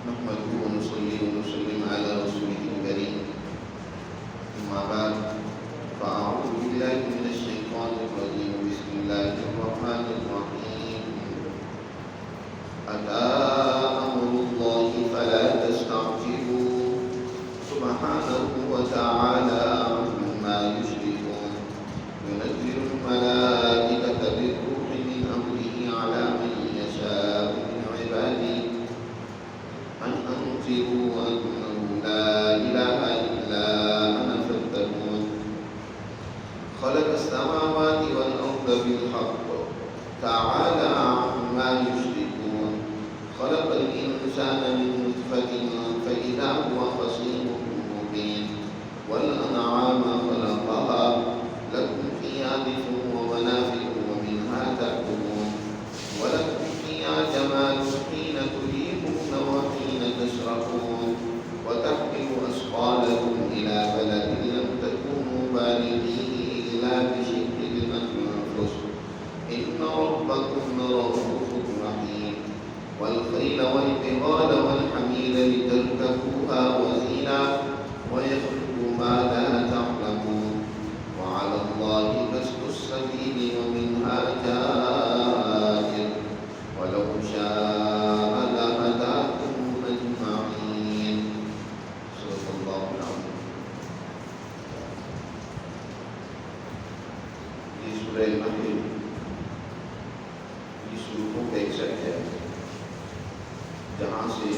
نحمده ونصلي ونسلم على رسوله الكريم. أما بعد فأعوذ بالله من الشيطان الرجيم. بسم الله الرحمن الرحيم. أتى أمر الله فلا تستعجلوه سبحانه وتعالى عما يشركون. ينزل الملائكة بالروح من أمره على من يشاء من عباده أن أنذروا أنه لا إله إلا أنا فاتقون. خلق السماوات والأرض بالحق تعالى عما يشركون. خلق الإنسان من نطفة فإذا هو خصيم مبين. والأنعام خلقها لكم فيها دفء ومنافع ومنها تأكلون. ولكم فيها جمال حين تريحون وحين تشركون. وتحمل أثقالكم إلى بلد لم تكونوا بالغيه إلا بشق الأنفس إن ربكم لرؤوف رحيم. والخيل والبغال والحمير لتركبوها وزينة ويخلق ما لا تعلمون. وعلى الله قصد السبيل ومنها جائر ولو شاء لهداكم أجمعين. صدق الله العظيم. یہ سورہ نحل یہ سورتوں کا ایک سیٹ ہے جہاں سے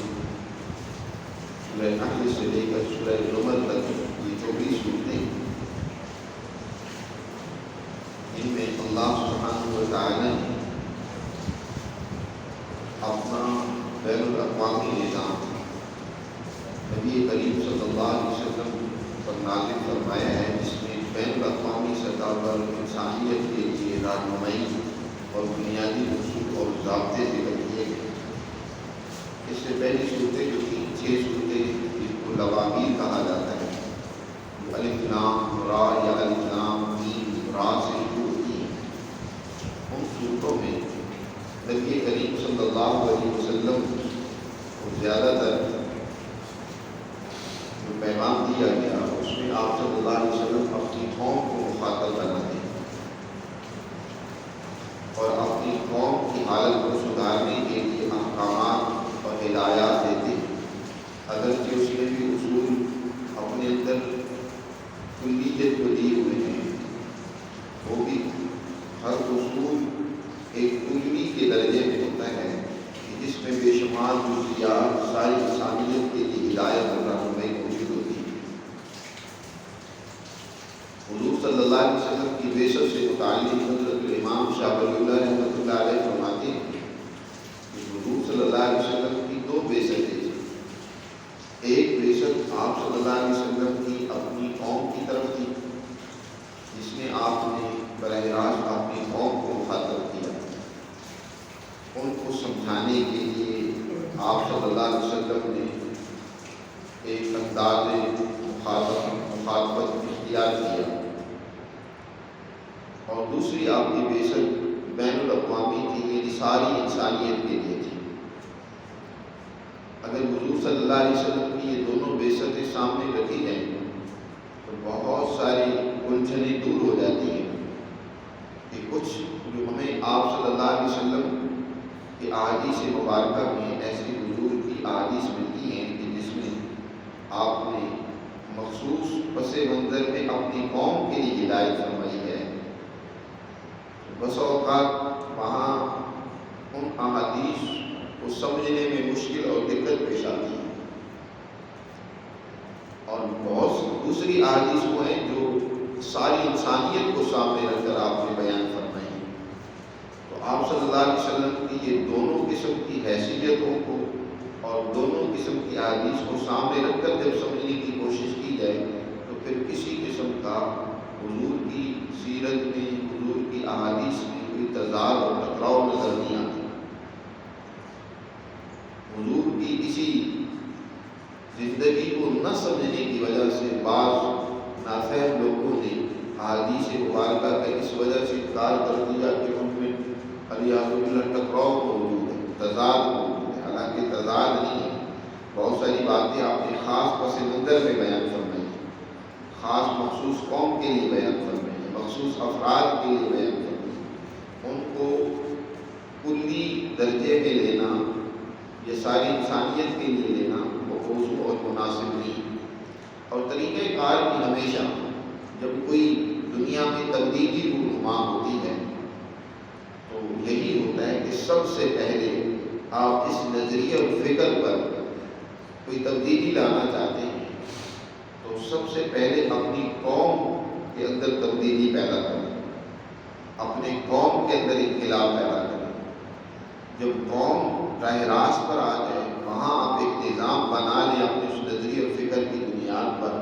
سورہ نحل سے لے کر سورہ زمر تک یہ 24 صورتیں ان میں اللہ سبحانہ و تعالی نے اپنا بین الاقوامی نظام نبی کریم صلی اللہ علیہ وسلم پر نازل فرمایا ہے، جس میں بین الاقوامی سطح پر انسانیت کے لیے رہنمائی اور بنیادی اصول اور ضابطے ذکر کیے گئے۔ اس سے پہلی صورتیں جو تھیں 6 صورتیں جن کو لوامیر کہا جاتا ہے، جو الف لام را یا الف لام میم را سے شروع ہوتی ہیں، ان صورتوں میں نبی کریم صلی اللہ علیہ وسلم کو زیادہ تر جو پیغام دیا گیا اس میں آپ صلی اللہ علیہ وسلم اپنی قوم کو مخاطب بناتے ہیں اور اپنی قوم کی حالت کو سدھارنے کے لیے احکامات اور ہدایات دیتے ہیں۔ اگرچہ اس میں بھی اصول اپنے اندر کلیت کو دیے ہوئے ہیں، وہ بھی ہر اصول ایک کلی کے درجے میں ہوتا ہے کہ جس میں بے شمار جزیات ساری انسانیت کے لیے ہدایت اور رہنمائی موجود ہوتی ہے۔ حضور صلی اللہ علیہ وسلم کی بعثت سے متعلق حضرت امام شاہ ولی اللہ رحمۃ اللہ علیہ فرماتے ہیں کہ حضور صلی اللہ علیہ وسلم کی 2 بعثتیں تھیں۔ ایک بعثت آپ صلی اللہ علیہ وسلم کی اپنی قوم کی طرف تھی، جس میں آپ نے براہ راست اپنی قوم کو مخاطب کیا، ان کو سمجھانے کے لیے آپ صلی اللہ علیہ وسلم نے ایک انداز مخاطبت اختیار کیا۔ اور دوسری آپ کی بعثت بین الاقوامی تھی، یعنی ساری انسانیت کے لیے تھی۔ اگر حضور صلی اللہ علیہ وسلم کی یہ دونوں بعثتیں سامنے رکھی جائیں تو بہت ساری الجھنیں دور ہو جاتی ہیں کہ کچھ جو ہمیں آپ صلی اللہ علیہ وسلم کی احادیث مبارکہ میں ایسی حضور کی احادیث ملتی ہیں کہ جس میں آپ نے مخصوص پس منظر میں اپنی قوم کے لیے ہدایت فرمائی ہے، بس اوقات وہاں ان احادیث کو سمجھنے میں مشکل اور دقت پیش آتی ہے، اور بہت سی دوسری احادیث وہ ہیں جو ساری انسانیت کو سامنے رکھ کر آپ نے بیان فرمائی ہے۔ تو آپ صلی اللہ علیہ وسلم کی یہ دونوں قسم کی حیثیتوں کو اور دونوں قسم کی احادیث کو سامنے رکھ کر جب سمجھنے کی کوشش کی جائے تو پھر کسی قسم کا حضور کی سیرت میں، حضور کی احادیث میں کوئی تضاد اور ٹکراؤ نظر نہیں آتا۔ حضور کی اسی زندگی کو نہ سمجھنے کی وجہ سے بعض نافہم لوگوں نے احادیث مبارکہ کا اس وجہ سے انکار کر دیا کہ ان میں علیہ ٹکراؤ موجود ہے، تضاد موجود ہے، حالانکہ تضاد نہیں ہے، باتیں آپ نے خاص پس منظر میں بیان فرمائی، خاص مخصوص قوم کے لیے بیان فرمائی، مخصوص افراد کے لیے بیان فرمائی، ان کو کلی درجے میں لینا یا ساری انسانیت کے لیے لینا وہ موضوع اور مناسب نہیں۔ اور طریقہ کار بھی ہمیشہ جب کوئی دنیا میں تبدیلی رونما ہوتی ہے تو یہی ہوتا ہے کہ سب سے پہلے آپ اس نظریے اور فکر پر کوئی تبدیلی لانا چاہتے ہیں تو سب سے پہلے اپنی قوم کے اندر تبدیلی پیدا کریں، اپنے قوم کے اندر انقلاب پیدا کریں۔ جب قوم راہ راست پر آ جائے وہاں آپ ایک نظام بنا لیں اپنے اس نظریے اور فکر کی بنیاد پر،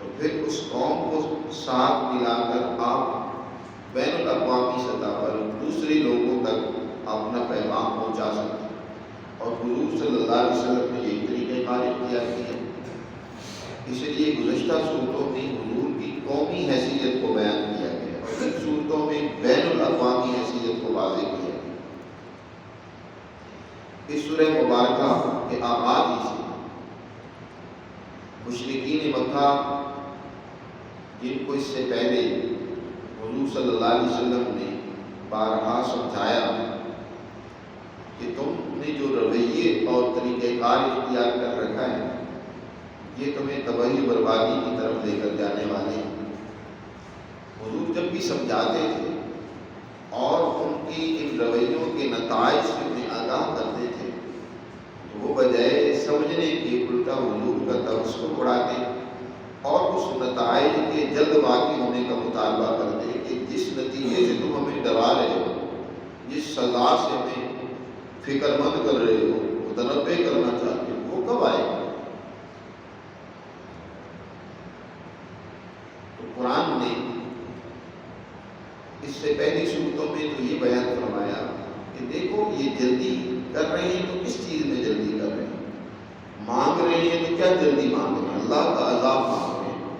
تو پھر اس قوم کو ساتھ ملا کر آپ بین الاقوامی سطح پر دوسرے لوگوں تک اپنا پیغام پہنچا سکتے ہیں۔ اور حضور صلی اللہ علیہ وسلم نے یہ طریقہ کار اختیار کیا، اس لیے گزشتہ صورتوں میں حضور کی قومی حیثیت کو بیان کیا گیا اور ان صورتوں میں بین الاقوامی حیثیت کو واضح کیا گیا۔ اس سورہ مبارکہ کے آغاز ہی سے مشرکین مکہ جن کو اس سے پہلے حضور صلی اللہ علیہ وسلم نے بارہا سمجھایا کہ تم نے جو رویے اور طریقہ کار اختیار کر رکھا ہے یہ تمہیں تباہی بربادی کی طرف لے کر جانے والے ہیں۔ حضور جب بھی سمجھاتے تھے اور ان کی ان رویوں کے نتائج سے انہیں آگاہ کرتے تھے تو وہ بجائے سمجھنے کے الٹا حضور کا تبصرہ اڑاتے اور اس نتائج کے جلد واقع ہونے کا مطالبہ کرتے کہ جس نتیجے سے تم ہمیں ڈرا رہے ہو، جس سزا سے ہمیں فکر مند کر رہے ہو، متنبع کرنا چاہتے ہو، وہ کب آئے گا؟ تو قرآن نے اس سے پہلی صورتوں میں تو یہ بیان فرمایا کہ دیکھو یہ جلدی کر رہے ہیں تو کس چیز میں جلدی کر رہے ہیں، مانگ رہے ہیں تو کیا جلدی مانگ رہے ہیں؟ اللہ کا عذاب مانگ رہے ہیں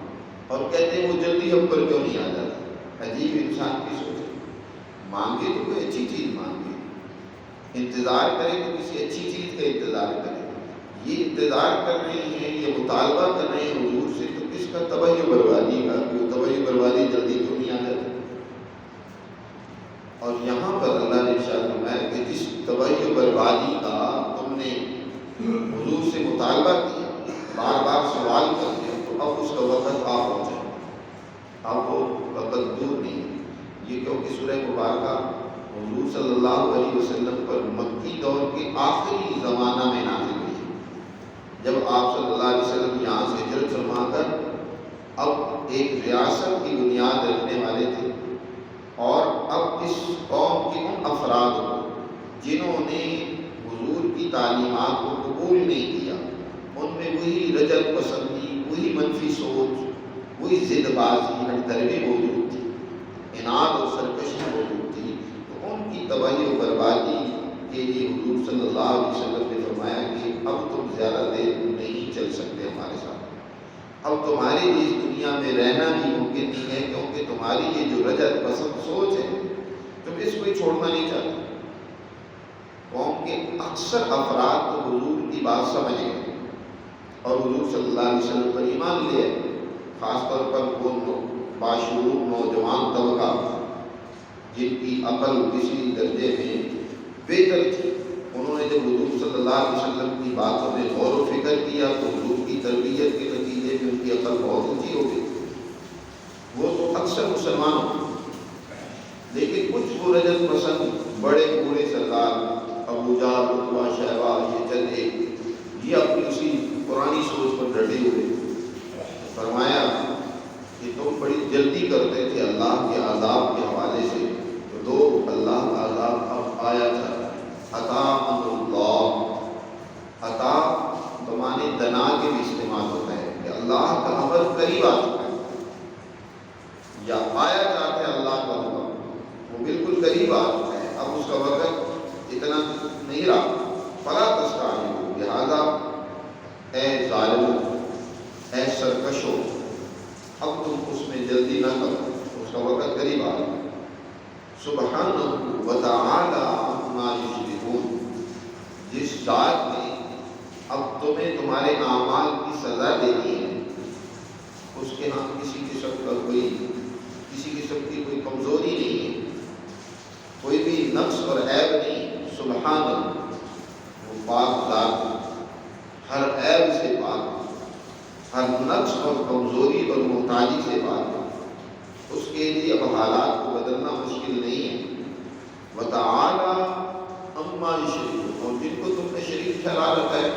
اور کہتے ہیں وہ جلدی ہم پر کیوں نہیں آ جاتا؟ عجیب انسان کی سوچ ہے۔ مانگے تو کوئی اچھی چیز مانگے، انتظار کرے تو کسی اچھی چیز کا انتظار کرے۔ یہ انتظار کر رہے ہیں، یہ مطالبہ کر رہے ہیں حضور سے، تو کس کا؟ تباہی و بربادی کا، کہ تباہی و بربادی جلدی کیوں نہیں آ جاتی؟ اور یہاں پر اللہ نے ارشاد فرمایا کہ جس تباہی و بربادی کا تم نے حضور سے مطالبہ کیا، بار بار سوال کرتے ہو، تو اب اس کا وقت آ پہنچا، اب وہ وقت دور نہیں۔ یہ کیونکہ سورہ مبارکہ حضور صلی اللہ علیہ وسلم پر مکی دور کے آخری زمانہ میں نازل ہوئی ہے، جب آپ صلی اللہ علیہ وسلم یہاں سے ہجرت فرما کر اب ایک ریاست کی بنیاد رکھنے والے تھے، اور اب اس قوم کے ان افراد کو جنہوں نے حضور کی تعلیمات کو قبول نہیں کیا، ان میں وہی رجعت پسندی، وہی منفی سوچ، وہی ضد بازی، ہٹ دروی موجود تھی، اناد اور سرکشی موجود تھی، تو ان کی تباہی و بربادی کے لیے حضور صلی اللہ علیہ وسلم نے فرمایا کہ اب تم زیادہ دیر نہیں چل سکتے ہمارے ساتھ، اب تمہارے لیے اس دنیا میں رہنا بھی ممکن نہیں ہے، کیونکہ تمہاری یہ جو رجعت پسند سوچ ہے تم اس کو چھوڑنا نہیں چاہتے۔ قوم کے اکثر افراد تو حضور کی بات سمجھ گئے اور حضور صلی اللہ علیہ وسلم پر ایمان لے آئے، خاص طور پر وہ باشعور نوجوان طبقہ جن کی عقل کسی درجے میں بہتر تھی، انہوں نے جب حضور صلی اللہ علیہ وسلم کی باتوں میں غور و فکر کیا تو حضور کی تربیت کے نتیجے میں ان کی عقل بہت اونچی ہو گئی۔ وہ تو اکثر مسلمان ہوتے، لیکن کچھ وہ رجعت پسند بڑے بوڑھے سردار ابو جہل، عتبہ، شیبہ، یہ چلے، یہ اپنی اسی پرانی سوچ پر ڈٹے ہوئے۔ فرمایا کہ تم بڑی جلدی کرتے تھے اللہ کے عذاب کے حوالے سے، تو دو اللہ کا عذاب اب آیا تھا۔ عطا امر اللہ، عطا زمانے دنا کے بھی استعمال ہوتا ہے کہ اللہ کا امر قریب آ چکا ہے، یا آیا جاتا ہے اللہ کا امر، وہ بالکل قریب آ چکا ہے، اب اس کا وقت اتنا نہیں رہا۔ فلا تستعجلوا، لہذا اے ظالموں، اے سرکشوں، اب تم اس میں جلدی نہ کرو، اس کا وقت قریب آ گیا۔ سبحانہ وتعالی عما یشرکون، جس ذات نے اب تمہیں تمہارے اعمال کی سزا دینی ہے، اس کے ہاں کسی قسم کی کوئی کمزوری نہیں ہے، کوئی بھی نقص اور عیب نہیں۔ سبحان اللہ، وہ پاک ذات ہر عیب سے پاک، ہر نقص اور کمزوری اور محتاجی سے پاک ہے، اس کے لیے اب حالات کو بدلنا مشکل نہیں ہے۔ وَتَعَالَى عَمَّا يُشْرِكُونَ، اور جن کو تم نے شریک ٹھہرا رکھا ہے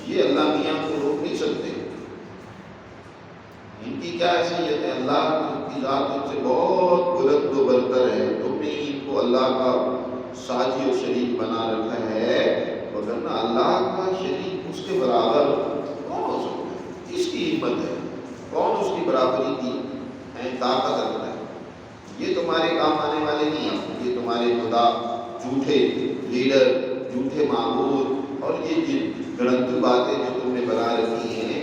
یہ اللہ میاں کو روک نہیں سکتے۔ ان کی کیا حیثیت ہے؟ اللہ کی ذات ان سے بہت بلند و برتر ہے، تم نے ان کو اللہ کا ساجی و شریک بنا رکھا ہے، وگرنہ اللہ کا شریک اس کے برابر کون ہو سکتا ہے؟ اس کی ہمت ہے، کون اس کی برابری کی طاقت رکھتا ہے؟ یہ تمہارے کام آنے والے نہیں ہیں، یہ تمہارے خدا جھوٹے لیڈر، جھوٹے معبود اور یہ جن گڑنتو باتیں جو تم نے بنا رکھی ہیں،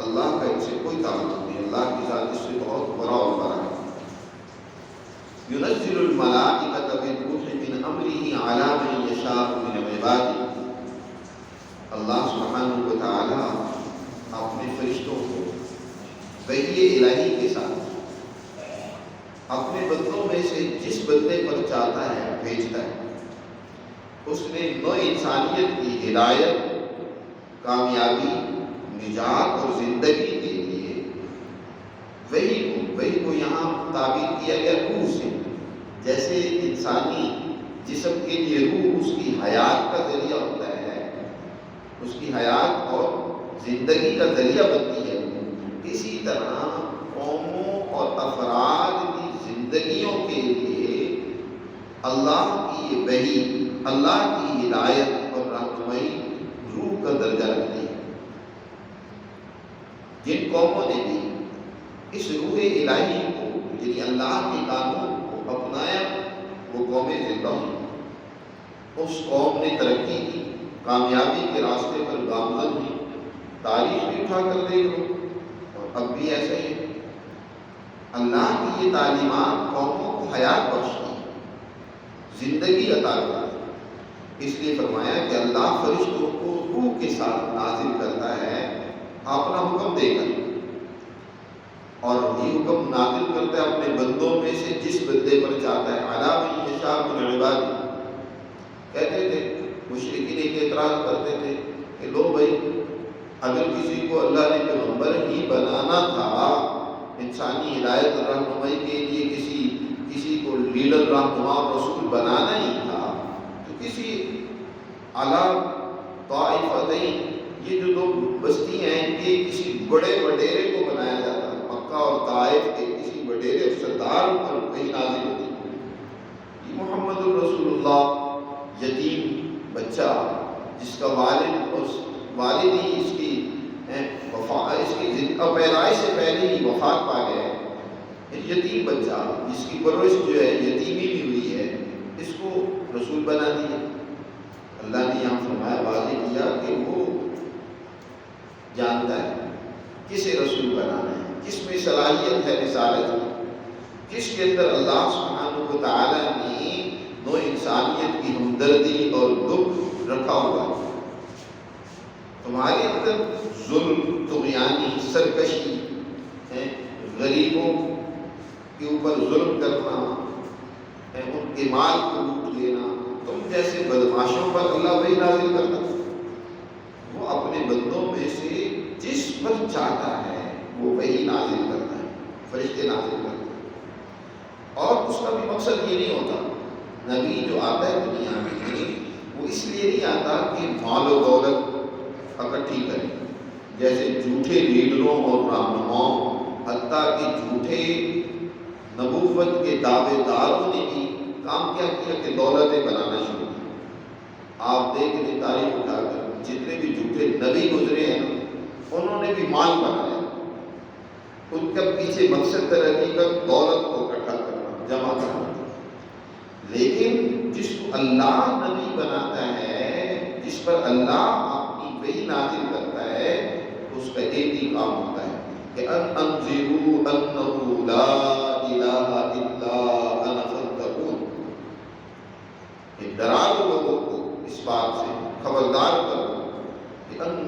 اللہ کا ان سے کوئی تعلق نہیں، اللہ کی ذات اس سے بہت بڑا اور بڑا ہے۔ يُنَزِّلُ الْمَلَائِكَةَ بِالرُّوحِ مِنْ أَمْرِهِ عَلَى مَن يَشَاءُ مِنْ عِبَادِهِ، اللہ سبحانہ و تعالی اپنے فرشتوں کو وحی الہی کے ساتھ اپنے بندوں میں سے جس بندے پر چاہتا ہے بھیجتا ہے۔ اس نے نوع انسانیت کی ہدایت، کامیابی، نجات اور زندگی کے لیے وہی کو یہاں تعبیر کیا گیا روح سے، جیسے انسانی جسم کے لیے روح اس کی حیات کا ذریعہ ہوتا ہے، اس کی حیات اور زندگی کا ذریعہ بنتی ہے، اسی طرح قوموں اور افراد کی زندگیوں کے لیے اللہ کی یہ وحی، اللہ کی ہدایت اور رہنمائی روح کا درجہ رکھتی ہے۔ جن قوموں نے بھی اس روح الہی کو یعنی اللہ کے قانون کو اپنایا وہ قومیں زندہ ہوئی، اس قوم نے ترقی کی، کامیابی کے راستے پر گامزن ہوئی۔ تاریخ بھی اٹھا کر دیکھ لو اور اب بھی ایسا ہی ہے۔ اللہ کی یہ تعلیمات قوموں کو حیات بخشتی ہے، زندگی عطا کرتی ہے۔ اس لیے فرمایا کہ اللہ فرشتوں کو روح کے ساتھ نازل کرتا ہے اپنا حکم دے کر، اور یہ حکم نازل کرتا ہے اپنے بندوں میں سے جس بندے پر چاہتا ہے۔ عَلَىٰ مَن يَشَاءُ مِنْ عِبَادِهِ، کہتے تھے مشرکین ایک اعتراض کرتے تھے کہ لو بھائی، اگر کسی کو اللہ نے پیغمبر ہی بنانا تھا، انسانی ہدایت رہنمائی کے لیے کسی کو لیڈر رہنما رسول بنانا ہی تھا، تو کسی اعلیٰ طائفتین، یہ جو دو بستی ہیں ان کے کسی بڑے وڈیرے کو بنایا جاتا، مکہ اور طائف کے کسی وڈیرے اور سردار پر کہیں نازل ہوتی۔ یہ محمد الرسول اللہ، یتیم بچہ جس کا والد ہی اس کی پیدائش سے پہلے ہی وفات پا گیا ہے، یتیم بچہ جس کی پرورش جو ہے یتیمی بھی ہوئی ہے، اس کو رسول بنا دیا۔ اللہ نے یہاں فرمایا، واضح کیا کہ وہ جانتا ہے کسے رسول بنانا ہے، کس میں صلاحیت ہے رسالت کی، کس کے اندر اللہ سبحانہ و تعالیٰ نے نوع انسانیت کی ہمدردی اور دکھ رکھا ہوا ہے۔ تمہارے اندر ظلم، طغیانی، سرکشی، غریبوں کے اوپر ظلم کرنا، ان کے مال کو لوٹ لینا، تم جیسے بدماشوں پر اللہ وحی نازل کرتا ہے۔ وہ اپنے بندوں میں سے جس پر چاہتا ہے وہ وحی نازل کرتا ہے، فرشتے نازل کرتا ہے۔ اور اس کا بھی مقصد یہ نہیں ہوتا، نبی جو آتا ہے دنیا میں وہ اس لیے نہیں آتا کہ مال و دولت اکٹھی کرے، جیسے جھوٹے لیڈروں اور رہنماؤں، حتیٰ کہ جھوٹے نبوت کے دعوے داروں نے بھی کام کیا کہ دولتیں بنانا شروع کی۔ آپ دیکھ لیں تاریخ اٹھا کر، جتنے بھی جھوٹے نبی گزرے ہیں انہوں نے بھی مال بنایا، ان کا پیچھے مقصد ترقی کا دولت کو اکٹھا کرنا، جمع کرنا۔ لیکن جس کو اللہ نبی بناتا ہے، جس پر اللہ اپنی وحی نازل کرتا ہے، اس کا ایک ہی کام ہوتا ہے کہ انذروا انہ لا الہ الا انا فاتقون، کہ ڈرا دو لوگوں کو اس بات سے، خبردار کرو کہ انہ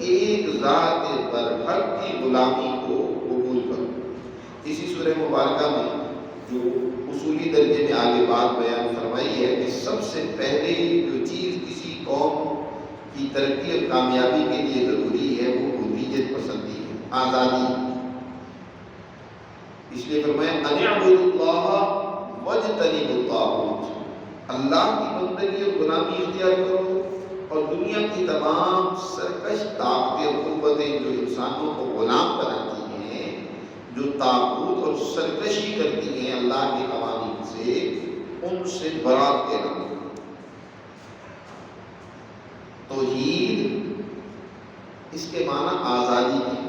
ایک ذات برحق کی غلامی کو قبول کرو۔ اسی سورہ مبارکہ میں جو اصولی درجے میں آگے بات بیان فرمائی ہے کہ سب سے پہلے جو چیز کسی قوم کی ترقی اور کامیابی کے لیے ضروری ہے وہ حریت پسندی ہے، آزادی۔ اس لیے فرمایا ان اعبدوا اللہ واجتنبوا الطاغوت، اللہ کی بندگی اور غلامی اختیار کرو اور دنیا کی تمام سرکش طاقتیں اور قوتیں جو انسانوں کو غلام بناتی ہیں، جو طاغوت اور سرکشی کرتی ہیں اللہ کے قوانین سے، ان سے برات کے نام۔ توحید اس کے معنی آزادی کی۔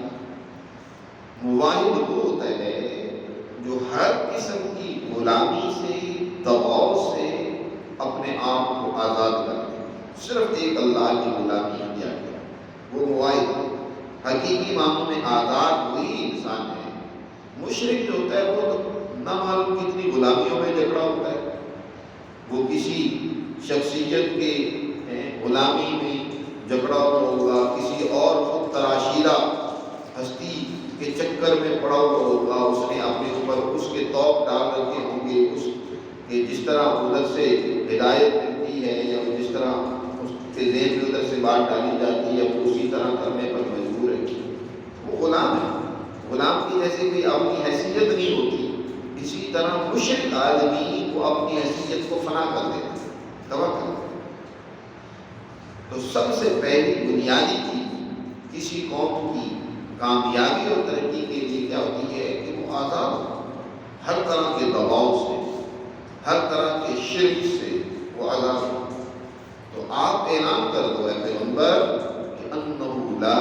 موحد وہ ہوتا ہے جو ہر قسم کی غلامی سے، دباؤ سے اپنے آپ کو آزاد کر دے، صرف ایک اللہ کی غلامی اختیار کرے، وہ موحد حقیقی معنوں میں آزاد وہی انسان ہے۔ مشرک جو ہوتا ہے وہ تو نہ معلوم کتنی غلامیوں میں جکڑا ہوتا ہے، وہ کسی شخصیت کے غلامی میں جھگڑا ہوگا، کسی اور خود تراشیدہ ہستی کے چکر میں پڑا ہوا ہوگا، اس نے اپنے اوپر اس کے توق ڈال رکھے ہوں گے، اس کے جس طرح ادھر سے ہدایت ملتی ہے یا جس طرح اس کے ذہن میں ادھر سے بات ڈالی جاتی ہے وہ اسی طرح کرنے پر مجبور ہے، وہ غلام ہے۔ غلام کی جیسے کوئی اپنی حیثیت نہیں ہوتی، اسی طرح مشرک آدمی کو اپنی حیثیت کو فنا کر دیتا ہے، توقع۔ تو سب سے پہلی بنیادی چیز کسی قوم کی کامیابی اور ترقی کے لیے کیا ہوتی ہے کہ وہ آزاد ہو، ہر طرح کے دباؤ سے، ہر طرح کے شرک سے وہ آزاد ہو۔ تو آپ اعلان کر دو اے پیغمبر کہ انہ لا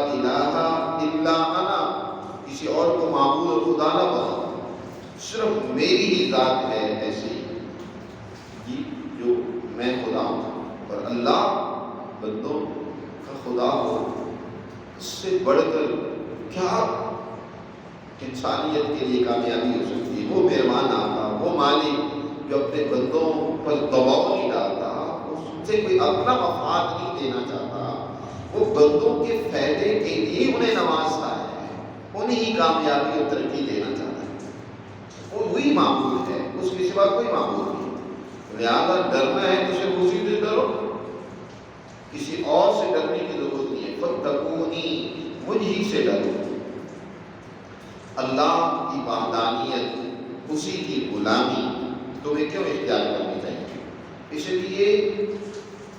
الہ الا انا، کسی اور کو معبود اور خدا نہ بناؤ، صرف میری ہی ذات ہے ایسی جی جو میں خدا ہوں، اور اللہ بندوں کا خدا ہو، اس سے بڑھ کر کیا انسانیت کے لیے کامیابی ہو سکتی ہے۔ وہ مہربان آقا، وہ مالک جو اپنے بندوں پر دباؤ نہیں ڈالتا، اس سے کوئی اپنا مفاد نہیں دینا چاہتا، وہ بندوں کے فائدے کے لیے انہیں نوازتا ہے، انہیں ہی کامیابی اور ترقی دینا چاہتا ہے، وہ وہی معبود ہے، اس کے سوا کوئی معبود نہیں۔ لہذا ڈرنا ہے تو صرف اسی سے ڈرو، کسی اور سے ڈرنے کی ضرورت نہیں ہے۔ فاتقونی، مجھ ہی سے ڈرو۔ اللہ کی وحدانیت، اسی کی غلامی تمہیں کیوں اختیار کرنی چاہیے؟ اس لیے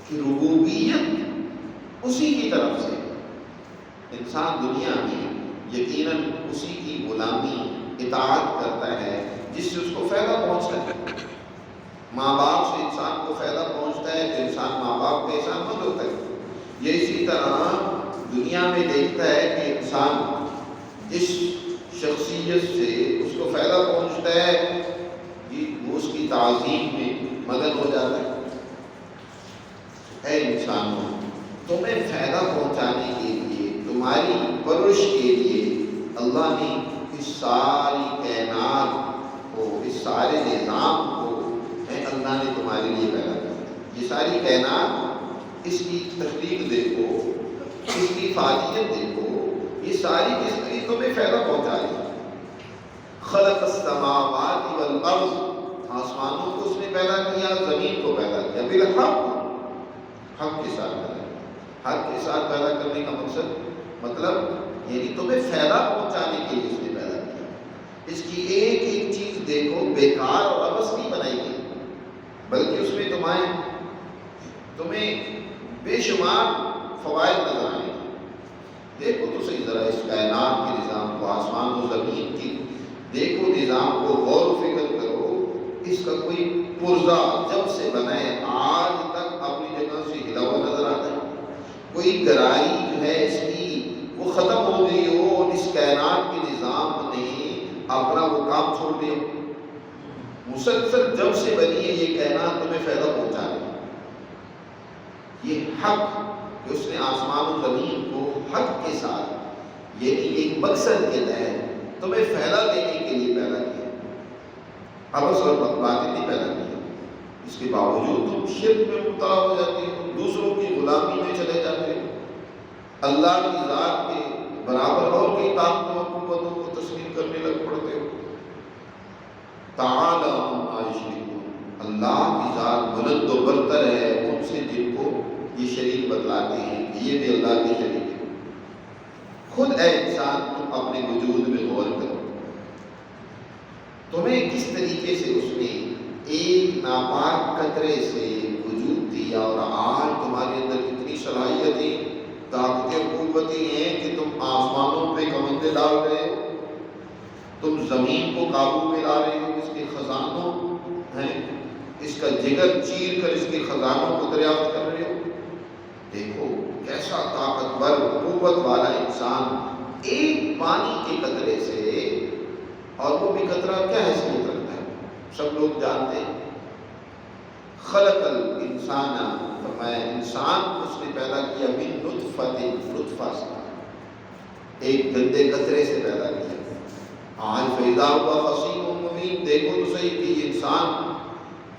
کہ ربوبیت اسی کی طرف سے، انسان دنیا میں یقیناً اسی کی غلامی اطاعت کرتا ہے جس سے اس کو فائدہ پہنچتا ہے۔ ماں باپ سے انسان کو فائدہ پہنچتا ہے تو انسان ماں باپ کا احسان مند ہوتا ہے۔ یہ اسی طرح دنیا میں دیکھتا ہے کہ انسان جس شخصیت سے اس کو فائدہ پہنچتا ہے وہ اس کی تعظیم میں مدد ہو جاتا ہے۔ اے انسانوں، تمہیں فائدہ پہنچانے کے لیے، تمہاری پرورش کے لیے اللہ نے اس ساری کائنات کو، اس سارے نظام کو اللہ نے تمہارے لیے پیدا کیا۔ یہ ساری کائنات، اس کی تخلیق دیکھو، اس کی فاعلیت دیکھو، یہ ساری کس لیے تمہیں فائدہ پہنچا رہی ہے۔ خلق السماوات والارض، آسمانوں کو اس نے پیدا کیا، زمین کو پیدا کیا، بالحق، حق کے ساتھ پیدا کیا۔ حق کے ساتھ پیدا کرنے کا مطلب یعنی تمہیں فائدہ پہنچانے کے لیے اس نے پیدا کیا۔ اس کی ایک ایک چیز دیکھو، بیکار اور عبث نہیں بنائی گئی، بلکہ اس میں تمہیں بے شمار فوائد نظر آئیں گے۔ دیکھو تو صحیح ذرا اس کائنات کے نظام کو، آسمان و زمین کی دیکھو نظام کو، غور و فکر کرو، اس کا کوئی پرزہ جب سے بنا ہے آج تک اپنی جگہ سے ہلا ہوا نظر آتا ہے؟ کوئی گہرائی جو ہے اس کی وہ ختم ہو گئی ہو اور اس کائنات کے نظام نے اپنا وہ کام چھوڑ دیا؟ مسلسل جب سے بنی ہے یہ کائنات تمہیں فائدہ پہنچا رہی ہے۔ یہ حق کہ اس نے آسمان و زمین کو حق کے ساتھ یعنی ایک مقصد کے تحت تمہیں فائدہ دینے کے لیے پیدا کیا، عبث اور باتیں نہیں پیدا کی۔ اس کے باوجود تم شرک میں مبتلا ہو جاتے ہو، دوسروں کی غلامی میں چلے جاتے ہو، اللہ کی ذات کے برابر اور کی طاقتوں اور قوتوں کو تسلیم کرنے لگ پڑتے ہو۔ تعالی عما یشرکون، اللہ کی ذات بلند و برتر ہے ان سے جن کو یہ شریک بتلاتے ہیں کہ یہ بھی اللہ کے شریک ہے۔ خود اے انسان تم اپنے وجود میں غور کرو، تمہیں کس طریقے سے اس نے ایک ناپاک قطرے سے وجود دیا، اور آج تمہارے اندر اتنی صلاحیتیں، طاقتیں، قوتیں ہیں کہ تم آسمانوں پہ کمندیں ڈال رہے ہو، تم زمین کو قابو میں لا رہے ہو، اس کے خزانوں ہیں، اس کا جگر چیر کر اس کے خزانوں کو دریافت کر رہے ہو۔ دیکھو کیسا طاقتور قوت والا انسان ایک پانی کے قطرے سے، اور وہ بھی قطرہ کیا حیثیت رکھتا ہے سب لوگ جانتے ہیں۔ خلق الانسان، فرمایا انسان اس نے پیدا کیا من نطفۃ، نطفہ سے، ایک گندے قطرے سے پیدا کیا۔ آج فیضا ہوا خصیم مبین، دیکھو تو صحیح کہ یہ انسان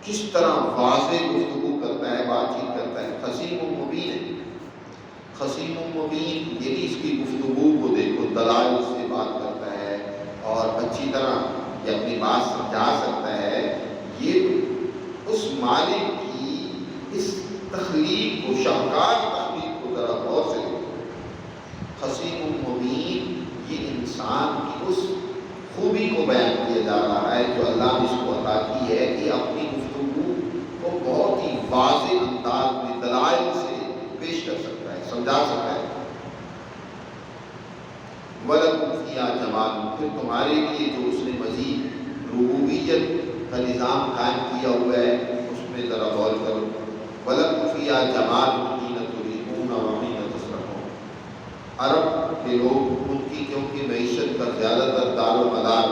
کس طرح واضح گفتگو کرتا ہے، بات چیت کرتا ہے۔ خصیم مبین ہے، خصیم مبین یعنی اس کی گفتگو کو دیکھو، دلائل سے بات کرتا ہے اور اچھی طرح یہ اپنی بات سمجھا سکتا ہے۔ یہ اس مالک کی اس تخلیق کو، شاہکار تخلیق کو ذرا غور سے دیکھو۔ خصیم مبین یہ انسان کی اس خوبی کو بیان کیا جا رہا ہے جو اللہ نے اس کو عطا کی ہے کہ اپنی گفتگو کو بہت ہی واضح انداز میں دلائل سے پیش کر سکتا ہے، سمجھا سکتا ہے۔ وَلَكُمْ فِيهَا جَمَالٌ، پھر تمہارے لیے جو اس نے مزید ربوبیت کا نظام قائم کیا ہوا ہے اس میں ذرا غور کرو۔ وَلَكُمْ فِيهَا جَمَالٌ حِينَ تُرِيحُونَ وَحِينَ تَسْرَحُونَ، عرب کے لوگ ان کی کیونکہ معیشت کا زیادہ تر دار و مدار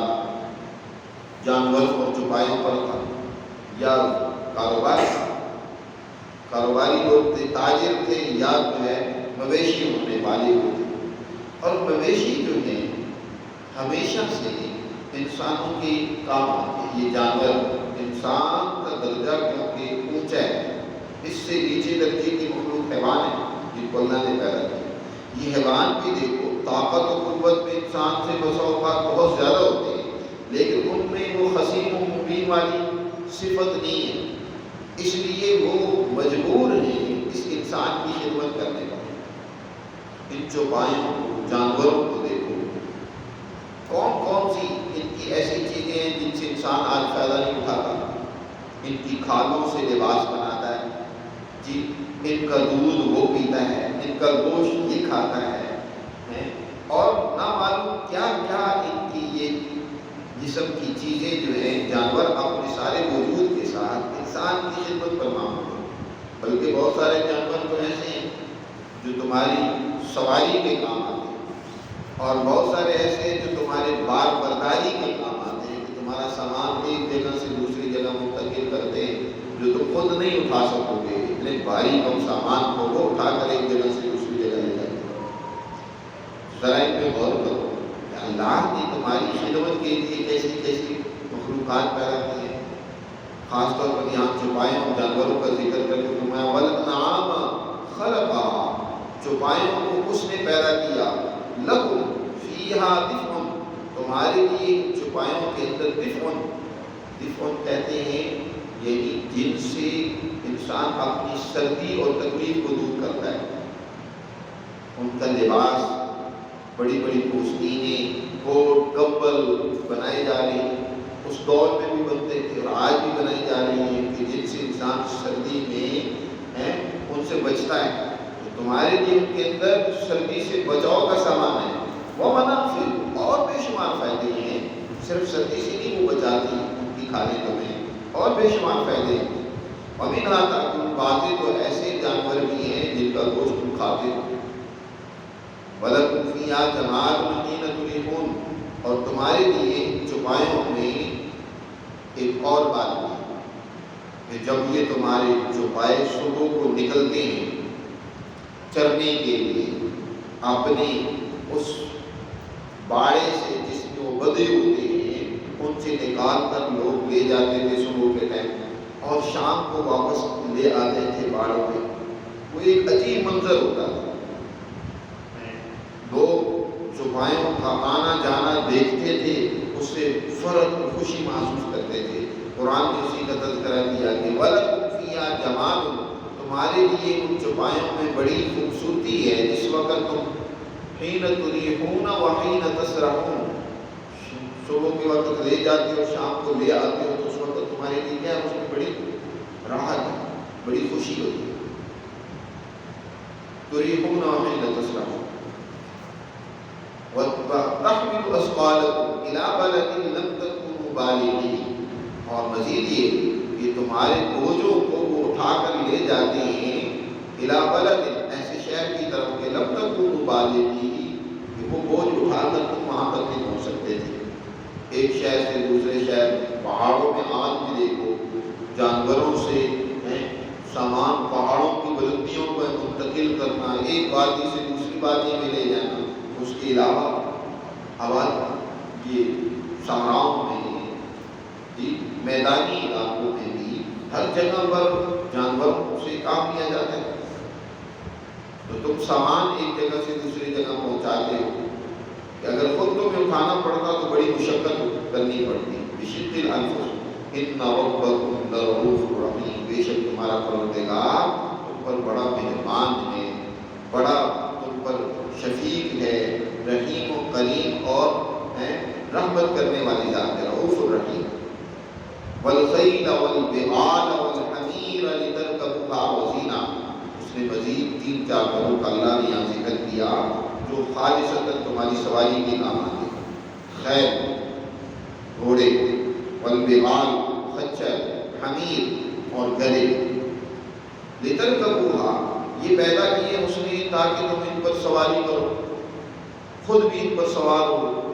جانور اور چوپایوں پر تھا، یا کاروباری لوگ تھے، تاجر تھے، یا جو ہے مویشی ہونے والے ہوتے، اور مویشی جو ہیں ہمیشہ سے انسانوں کے کام آتے ہیں۔ یہ جانور، انسان کا درجہ کیونکہ اونچا ہے، اس سے نیچے درجے کی مخلوق حیوان ہے جن کو اللہ نے پیدا کیا۔ یہ حیوان بھی دیکھو طاقت و قوت میں انسان سے بسا اوقات بہت زیادہ ہوتے ہیں، لیکن ان میں وہ خصیم و مبین والی صفت نہیں ہے، اس لیے وہ مجبور ہیں اس انسان کی خدمت کرنے کا۔ ان چوپایوں کو، جانوروں کو دیکھو، کون کون سی ان کی ایسی چیزیں ہیں جن سے انسان آج فائدہ نہیں اٹھاتا۔ ان کی کھالوں سے لباس بناتا ہے جی، ان کا دودھ وہ پیتا ہے، ان کا گوشت یہ کھاتا ہے، اور نہ معلوم کیا کیا ان کی یہ جسم کی چیزیں جو ہیں جانور اپنے سارے وجود کے ساتھ انسان کی خدمت پر معمول ہیں۔ بلکہ بہت سارے جانور تو ایسے ہیں جو تمہاری سواری کے کام آتے ہیں، اور بہت سارے ایسے ہیں جو تمہارے بار برداری کے کام آتے ہیں، کہ تمہارا سامان ایک جگہ سے دوسری جگہ منتقل کرتے ہیں جو تم خود نہیں اٹھا سکو گے، اتنے بھاری کم سامان کو وہ اٹھا کر ایک جگہ سے دوسری جگہ لے جاتے ہیں۔ ذرا ان پہ غور کرو کہ اللہ نے تمہاری خدمت کے لیے کیسی کیسی مخلوقات پیدا کی ہیں۔ خاص طور پر یہاں چوپایوں اور جانوروں کا ذکر کر کے فرمایا وَالْأَنْعَامَ خَلَقَهَا، چوپایوں کو اس نے پیدا کیا، لَكُمْ فِيهَا دِفْءٌ، تمہارے لیے چوپایوں کے اندر دفعن کہتے ہیں یعنی جن سے انسان اپنی سردی اور تکلیف کو دور کرتا ہے۔ ان کا لباس، بڑی بڑی پوستینیں، کوٹ، کمبل بنائے جا رہے ہیں، اس دور میں بھی بنتے تھے اور آج بھی بنائی جا رہی ہیں کہ جن سے انسان سردی میں ان سے بچتا ہے۔ تو تمہارے لیے ان کے اندر سردی سے بچاؤ کا سامان ہے، وہ منافع اور بے شمار فائدے ہیں، صرف سردی سے نہیں وہ بچاتی ان کی کھانے تمہیں، اور بے شمار فائدے ہیں۔ وَمِنْهَا تَأْكُلُونَ، بعض تو ایسے جانور بھی ہیں جن کا گوشت تم کھاتے ہو۔ وَلَكُمْ فِيهَا جَمَالٌ حِينَ تُرِيحُونَ، اور تمہارے لیے چوپایوں میں ایک اور بات ہے کہ جب یہ تمہارے چوپائے صبح کو نکلتے ہیں چرنے کے لیے، اپنے اس باڑے سے جس میں وہ بدے ہوتے ہیں ان سے نکال کر لوگ لے جاتے تھے صبح کے ٹائم، اور شام کو واپس لے آتے تھے باڑوں میں۔ وہ ایک عجیب منظر ہوتا تھا چوپایوں کا آنا جانا دیکھتے تھے اس سے فرحت اور خوشی محسوس کرتے تھے۔ قرآن نے اسی کا تذکرہ کیا کہ وَلَكُمْ فِيهَا جَمَالٌ، تمہارے لیے ان چوپایوں میں بڑی خوبصورتی ہے جس وقت تم حین تریحون وحین تسرحون، صبح کے وقت لے جاتے ہو شام کو لے آتے ہو، تو اس وقت تمہارے لیے کیا ہے، اس میں بڑی راحت ہے، بڑی خوشی ہوتی ہے۔ تریحون وحین تسرحون وَتَحْمِلُ أَثْقَالَكُمْ إِلَىٰ بَلَدٍ لَمْ تَكُونُوا بَالِغِيهِ، اور مزید یہ کہ تمہارے بوجھوں کو وہ اٹھا کر لے جاتے ہیں إِلَىٰ بَلَدٍ، ایسے شہر کی طرف کہ لَمْ تَكُونُوا بَالِغِيهِ، کہ وہ بوجھ اٹھا کر تم وہاں تک نہیں پہنچ سکتے تھے۔ ایک شہر سے دوسرے شہر، پہاڑوں میں آج بھی دیکھو جانوروں سے سامان پہاڑوں کی بلندیوں پر منتقل کرنا، ایک وادی سے دوسری وادی میں لے جانا، اس کے علاوہ آباد یہ صحراؤں میں، میدانی علاقوں میں بھی ہر جگہ پر جانوروں سے کام لیا جاتا ہے۔ تو تم سامان ایک جگہ سے دوسری جگہ پہنچاتے ہو کہ اگر خود تمہیں اٹھانا پڑتا تو بڑی مشقت کرنی پڑتی۔ بشد الانفس ان ربکم لرؤوف رحیم، بے شک تمہارا پروردگار تم پر بڑا مہربان ہے، بڑا تم پر شفیق ہے، رحیم و کریم اور رحمت کرنے والی ذات ہے، رؤوف الرحیم۔ والخیل والبغال والحمیر لترکبوها وزینہ، اس نے مزید 3-4 گروہ کا اللہ نے یہاں ذکر کیا جو خالصتاً تمہاری سواری کے کام آتے ہیں۔ خیل گھوڑے، والبغال خچر، حمیر اور گدھے، لترکبوها یہ پیدا کیے اس نے تاکہ تم ان پر سواری کرو، خود بھی ان پر سوار ہو،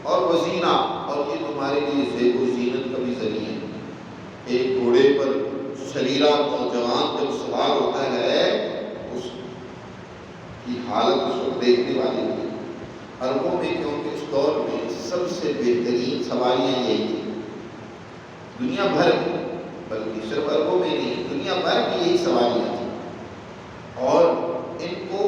اور وزینہ، اور یہ تمہارے لیے زیب و زینت کا بھی ذریعہ ہے۔ ایک گھوڑے پر سریرا نوجوان جب سوار ہوتا ہے اس کی حالت اس وقت دیکھنے والی ہوتی ہے۔ عربوں میں کیونکہ اس دور میں سب سے بہترین سواریاں یہی تھیں، دنیا بھر میں، بلکہ صرف عربوں میں نہیں، دنیا بھر کی یہی سواریاں تھیں، اور ان کو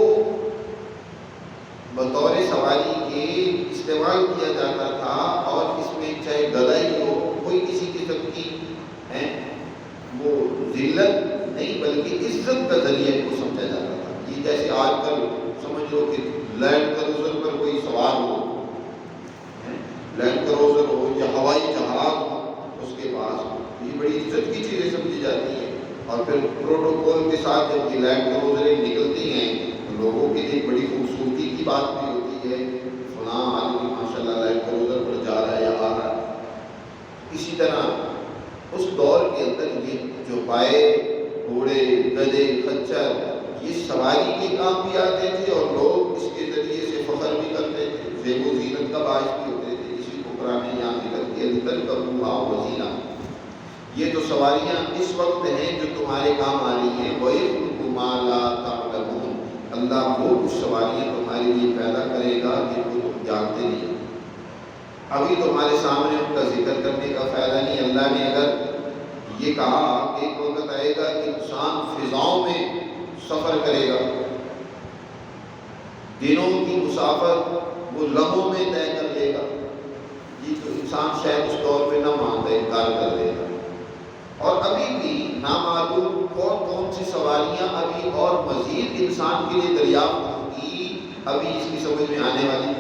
بطور سواری کے استعمال کیا جاتا تھا، اور اس میں چاہے گدھا ہی ہو، کوئی کسی قسم کی وہ ذلت نہیں بلکہ عزت کا ذریعہ کو سمجھا جاتا تھا۔ یہ جیسے آج کل سمجھ لو کہ لینڈ کروزر پر کوئی سوار ہو، لینڈ کروزر ہو یا ہوائی جہاز ہو اس کے پاس، یہ بڑی عزت کی چیزیں سمجھی جاتی ہیں، اور پھر پروٹوکول کے ساتھ جب یہ لینڈ کروزریں نکلتی ہیں تو لوگوں کے لیے بڑی خوبصورتی کی بات بھی ہوتی ہے، فلاں آدمی ماشاء اللہ لینڈ کروزر پر جا رہا ہے یا آ رہا ہے۔ اسی طرح اس دور کے اندر یہ جو پائے گھوڑے، گدھے، خچر، یہ سواری کے کام بھی آتے تھے، اور لوگ اس کے ذریعے سے فخر بھی کرتے تھے، زیب و زینت کا باعث بھی ہوتے تھے۔ اسی کو قرآن نے یہاں ذکر کیا لترکبوها وزینہ، یہ تو سواریاں اس وقت ہیں جو تمہارے کام آ رہی ہیں۔ وَيَخْلُقُ مَا لَا تَعْلَمُونَ، اللہ وہ کچھ سواریاں تمہارے لیے پیدا کرے گا جن کو تم جانتے نہیں۔ ابھی تمہارے سامنے ان کا ذکر کرنے کا فائدہ نہیں۔ اللہ نے اگر یہ کہا کہ ایک وقت آئے گا کہ انسان فضاؤں میں سفر کرے گا، دنوں کی مسافت وہ لمحوں میں طے کر لے گا، یہ تو انسان شاید اس دور پہ نہ مانتا، انکار کر دے گا۔ اور ابھی بھی نامعلوم کون کون سی سواریاں ابھی اور مزید انسان کے لیے دریافت ہوگی، ابھی اس کی سمجھ میں آنے والی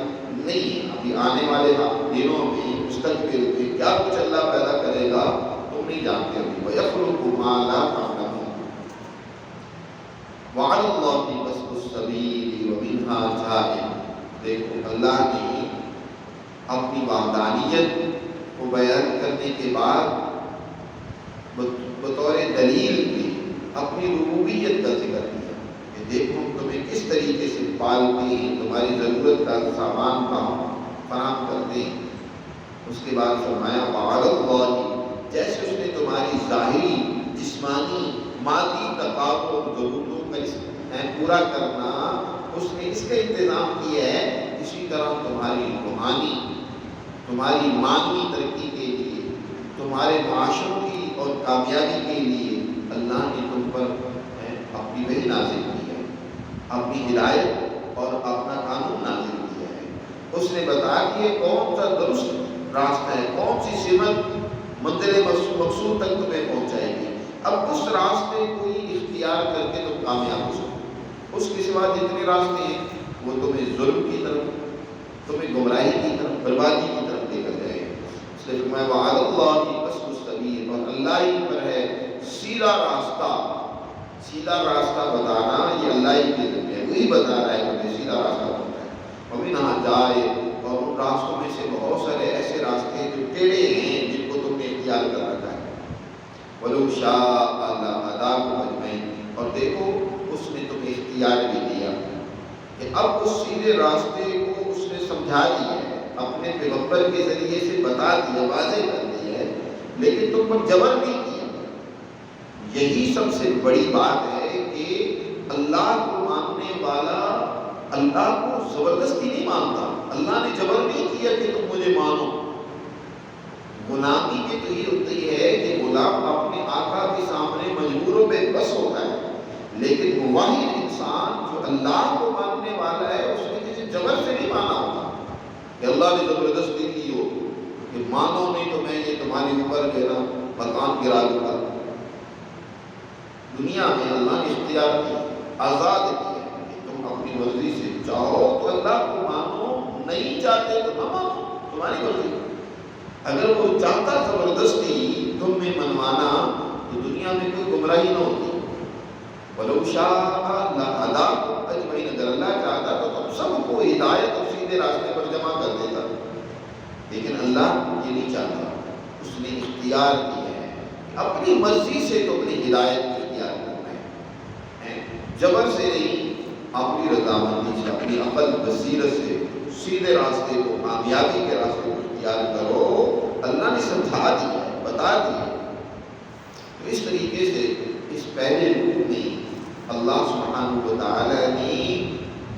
نہیں ہے۔ ابھی آنے والے دنوں میں، مستقبل میں کیا کچھ اللہ پیدا کرے گا تم نہیں جانتے ابھی۔ وَيَخْلُقُ مَا لَا تَعْلَمُونَ وَعَلَى اللَّهِ قَصْدُ السَّبِيلِ وَمِنْهَا جَائِرٌ، دیکھو اللہ نے اپنی وحدانیت کو بیان کرنے کے بعد بطور دلیل کی اپنی ربوبیت کا ذکر کیا کہ دیکھو تمہیں کس طریقے سے پالتے ہیں، تمہاری ضرورت کا سامان کا فراہم کرتے ہیں۔ اس کے بعد فرمایا وَعَلَى اللَّهِ، جیسے اس نے تمہاری ظاہری، جسمانی، مادی تقاضوں، ضرورتوں کا پورا کرنا، اس نے اس کا انتظام کیا ہے، اسی طرح تمہاری روحانی، تمہاری معنوی ترقی کے لیے، تمہارے معاشروں کی اور کامیابی کے لیے اللہ نے تم پر اپنی وحی نازل کی ہے، اپنی ہدایت اور اپنا قانون نازل کیا ہے۔ اس نے بتا دیا کون سا درست راستہ ہے، کون سی سمت منزل مقصود تک تمہیں پہنچائے گی۔ اب اس راستے کو ہی اختیار کر کے تم کامیاب ہو سکو۔ اس کے سوا جتنے راستے ہیں وہ تمہیں ظلم کی طرف، تمہیں گمراہی کی طرف، بربادی کی طرف لے کر جائے گا۔ اس لیے فرمایا وعلی اللہ قصد السبیل، اور اللہ ہی پر ہے سیدھا راستہ۔ سیدھا راستہ بتانا یہ اللہ ہی کے ذمہ ہے، وہی بتا رہا ہے کہ سیدھا راستہ بتانا ہے۔ ومنہا جائے، اور ان راستوں میں سے بہت سارے ایسے راستے ہیں جو ٹیڑھے ہیں جن کو تم نے اختیار کر رکھا ہے۔ وَلَوْ شَاءَ لَهَدَاكُمْ أَجْمَعِينَ، اور دیکھو اس نے تمہیں اختیار بھی دیا کہ اب اس سیدھے راستے کو اس نے سمجھا دیا ہے، اپنے پیغمبر کے ذریعے سے بتا دیا، واضح کر دیا ہے، لیکن تم پر جبر نہیں کیا۔ یہی سب سے بڑی بات ہے کہ اللہ کو ماننے والا اللہ کو زبردستی نہیں مانتا، اللہ نے جبر نہیں کیا کہ تم مجھے مانو۔ غلامی میں تو یہ ہوتی ہے کہ غلام اپنے آقا کے سامنے مجبور و بے بس ہوتا ہے، لیکن موحد انسان جو اللہ کو ماننے والا ہے اس نے کسی جبر سے نہیں مانا ہوتا کہ اللہ نے زبردستی کی ہو کہ مانو نہیں تو میں یہ تمہارے اوپر جو ہے نا مکان گرا دوں گا۔ دنیا میں اللہ نے اختیار کی، آزاد کیا کہ تم اپنی مرضی سے چاہو تو اللہ کو مانو، نہیں چاہتے تو نہ مانو، تمہاری مرضی۔ اگر وہ چاہتا زبردستی تم میں منوانا تو دنیا میں کوئی گمراہی نہ ہوتی۔ وَلَوْ شَاءَ لَهَدَاكُمْ أَجْمَعِينَ، اگر اللہ چاہتا تو تم سب کو ہدایت اور سیدھے راستے پر جمع کر دیتا، لیکن اللہ یہ نہیں چاہتا۔ اس نے اختیار کیا ہے، اپنی مرضی سے تو اپنی ہدایت کو اختیار کرنا ہے، جبر سے نہیں، اپنی رضامندی سے، اپنی عقل بصیرت سے سیدھے راستے کو، کامیابی کے راستے کو اختیار کرو۔ اللہ نے سمجھا دیا ہے، بتا دیا۔ تو اس طریقے سے اس پہلے رکوع میں اللہ سبحانہ و تعالی نے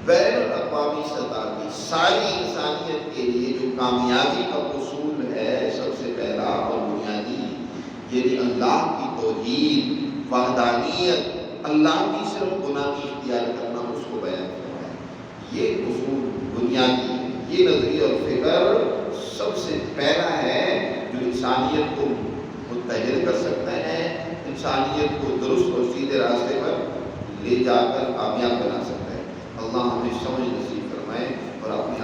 بین الاقوامی سطح کی ساری انسانیت کے لیے جو کامیابی کا اصول ہے، سب سے پہلا اور بنیادی، یعنی اللہ کی توحید، وحدانیت، اللہ کی صرف غلامی اختیار کرنا، اس کو بیان کرنا ہے۔ یہ اصول بنیادی، یہ نظریہ اور فکر سب سے پہلا ہے جو انسانیت کو متحد کر سکتا ہے، انسانیت کو درست اور سیدھے راستے پر لے جا کر کامیاب بنا سکتا ہے۔ اللہ ہمیں سمجھ نصیب فرمائے اور اپنے